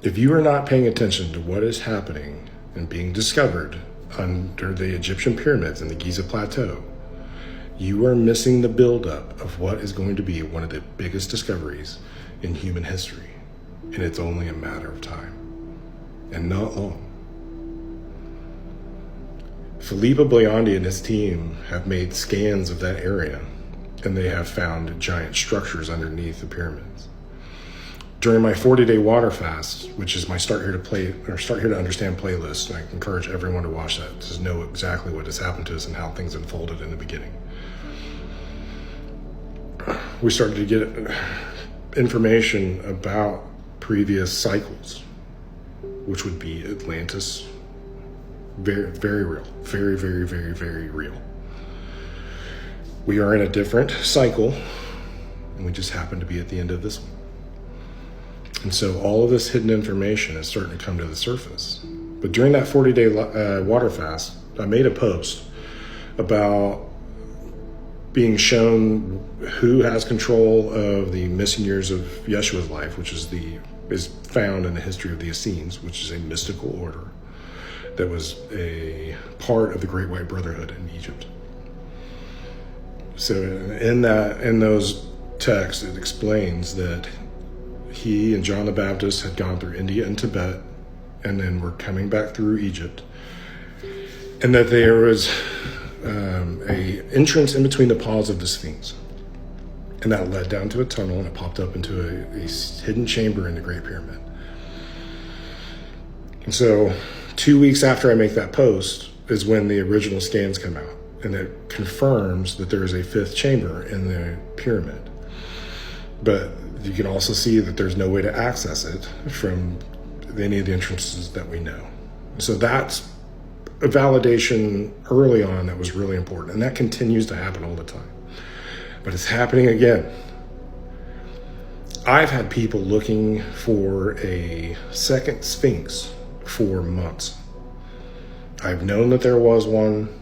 If you are not paying attention to what is happening and being discovered under the Egyptian pyramids and the Giza Plateau, you are missing the buildup of what is going to be one of the biggest discoveries in human history. And it's only a matter of time, and not long. Filippo Boiandi and his team have made scans of that area, and they have found giant structures underneath the pyramids. During my 40-day water fast, which is my Start Here to Understand playlist, and I encourage everyone to watch that to know exactly what has happened to us and how things unfolded in the beginning. We started to get information about previous cycles, which would be Atlantis. Very, very real. Very, very, very, very real. We are in a different cycle, and we just happen to be at the end of this one. And so all of this hidden information is starting to come to the surface. But during that 40-day water fast, I made a post about being shown who has control of the missing years of Yeshua's life, which is found in the history of the Essenes, which is a mystical order that was a part of the Great White Brotherhood in Egypt. So in those texts, it explains that he and John the Baptist had gone through India and Tibet, and then were coming back through Egypt, and that there was a entrance in between the paws of the Sphinx, and that led down to a tunnel, and it popped up into a hidden chamber in the Great Pyramid. And so 2 weeks after I make that post is when the original scans come out, and it confirms that there is a fifth chamber in the pyramid. But you can also see that there's no way to access it from any of the entrances that we know. So that's a validation early on that was really important, and that continues to happen all the time. But it's happening again. I've had people looking for a second Sphinx for months. I've known that there was one,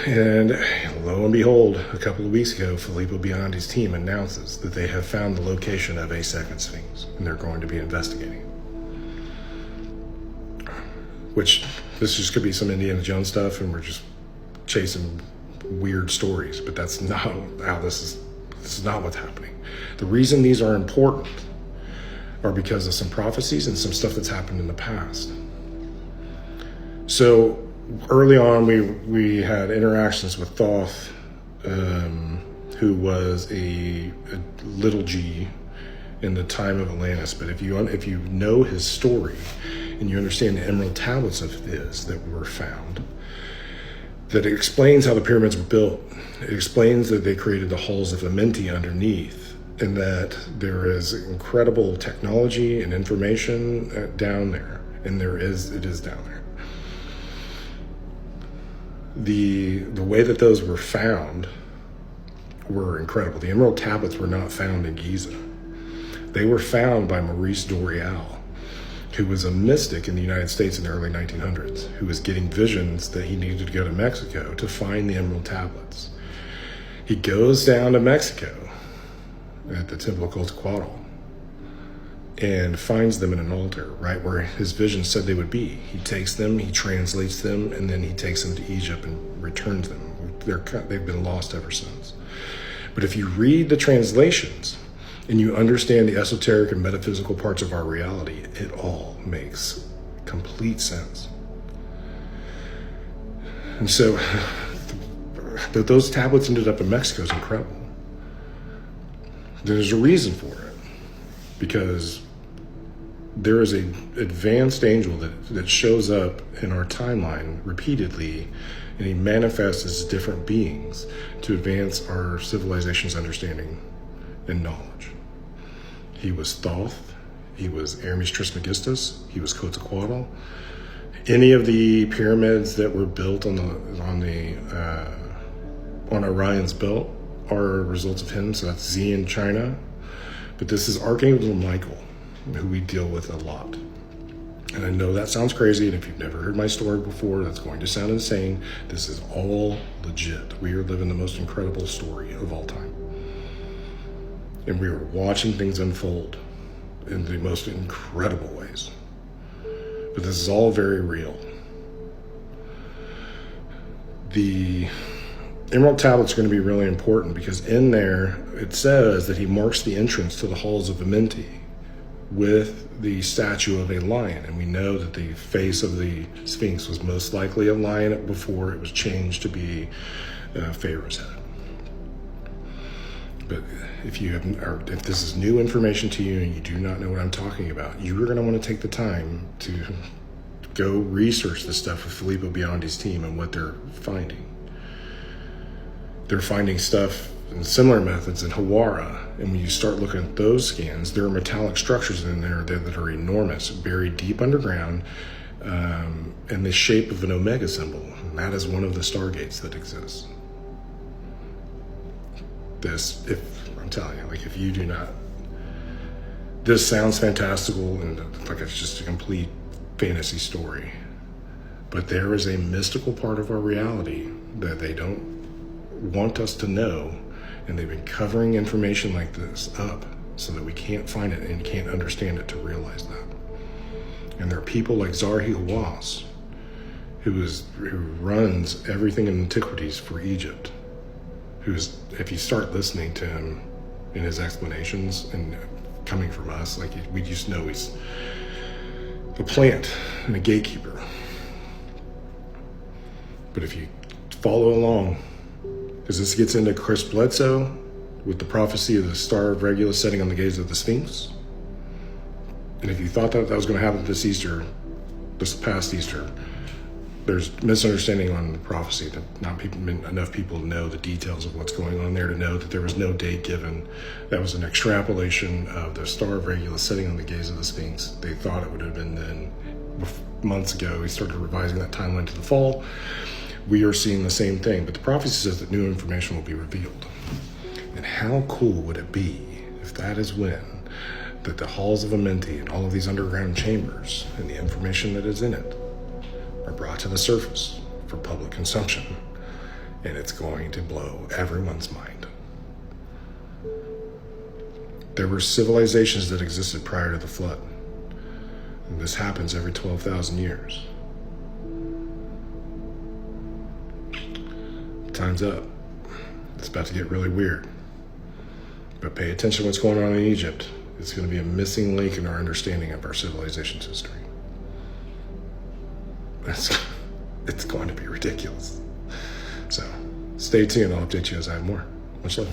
and lo and behold, a couple of weeks ago, Filippo Boiandi's team announces that they have found the location of a second Sphinx, and they're going to be investigating. Which, this just could be some Indiana Jones stuff, and we're just chasing weird stories, but that's not how this is not what's happening. The reason these are important are because of some prophecies and some stuff that's happened in the past. So early on, we had interactions with Thoth, who was a little G in the time of Atlantis. But if you know his story and you understand the emerald tablets of his that were found, that it explains how the pyramids were built. It explains that they created the halls of Amenti underneath, and that there is incredible technology and information down there, and it is down there. The way that those were found were incredible. The emerald tablets were not found in Giza. They were found by Maurice Doreal, who was a mystic in the United States in the early 1900s, who was getting visions that he needed to go to Mexico to find the emerald tablets. He goes down to Mexico at the Temple of Quetzalcoatl and finds them in an altar right where his vision said they would be. He takes them, he translates them, and then he takes them to Egypt and returns them. They've been lost ever since. But if you read the translations and you understand the esoteric and metaphysical parts of our reality, it all makes complete sense. And so those tablets ended up in Mexico is incredible. There's a reason for it, because there is an advanced angel that shows up in our timeline repeatedly, and he manifests as different beings to advance our civilization's understanding and knowledge. He was Thoth, he was Hermes Trismegistus, he was Quetzalcoatl. Any of the pyramids that were built on Orion's belt are results of him. So that's Z in China. But this is Archangel Michael, who we deal with a lot. And I know that sounds crazy, and if you've never heard my story before, that's going to sound insane. This is all legit. We are living the most incredible story of all time. And we are watching things unfold in the most incredible ways. But this is all very real. The Emerald Tablets are going to be really important because in there it says that he marks the entrance to the halls of Amenti with the statue of a lion. And we know that the face of the Sphinx was most likely a lion before it was changed to be Pharaoh's head. But if this is new information to you and you do not know what I'm talking about, you are going to want to take the time to go research this stuff with Filippo Biondi's team and what they're finding. They're finding stuff in similar methods in Hawara, and when you start looking at those scans, there are metallic structures in there that are enormous, buried deep underground, in the shape of an omega symbol. And that is one of the stargates that exists. I'm telling you, like, if you do not, this sounds fantastical and like it's just a complete fantasy story, but there is a mystical part of our reality that they don't want us to know, and they've been covering information like this up so that we can't find it and can't understand it to realize that. And there are people like Zahi Hawass, who runs everything in antiquities for Egypt, if you start listening to him in his explanations and coming from us, like, we just know he's a plant and a gatekeeper. But if you follow along, because this gets into Chris Bledsoe with the prophecy of the Star of Regulus setting on the gaze of the Sphinx. And if you thought that was going to happen this past Easter, there's misunderstanding on the prophecy that not enough people know the details of what's going on there to know that there was no date given. That was an extrapolation of the Star of Regulus setting on the gaze of the Sphinx. They thought it would have been then months ago. We started revising that timeline to the fall. We are seeing the same thing, but the prophecy says that new information will be revealed. And how cool would it be if that is when that the halls of Amenti and all of these underground chambers and the information that is in it are brought to the surface for public consumption, and it's going to blow everyone's mind. There were civilizations that existed prior to the flood, and this happens every 12,000 years. Time's up. It's about to get really weird, but pay attention to what's going on in Egypt. It's going to be a missing link in our understanding of our civilization's history. It's going to be ridiculous. So stay tuned. I'll update you as I have more. Much love.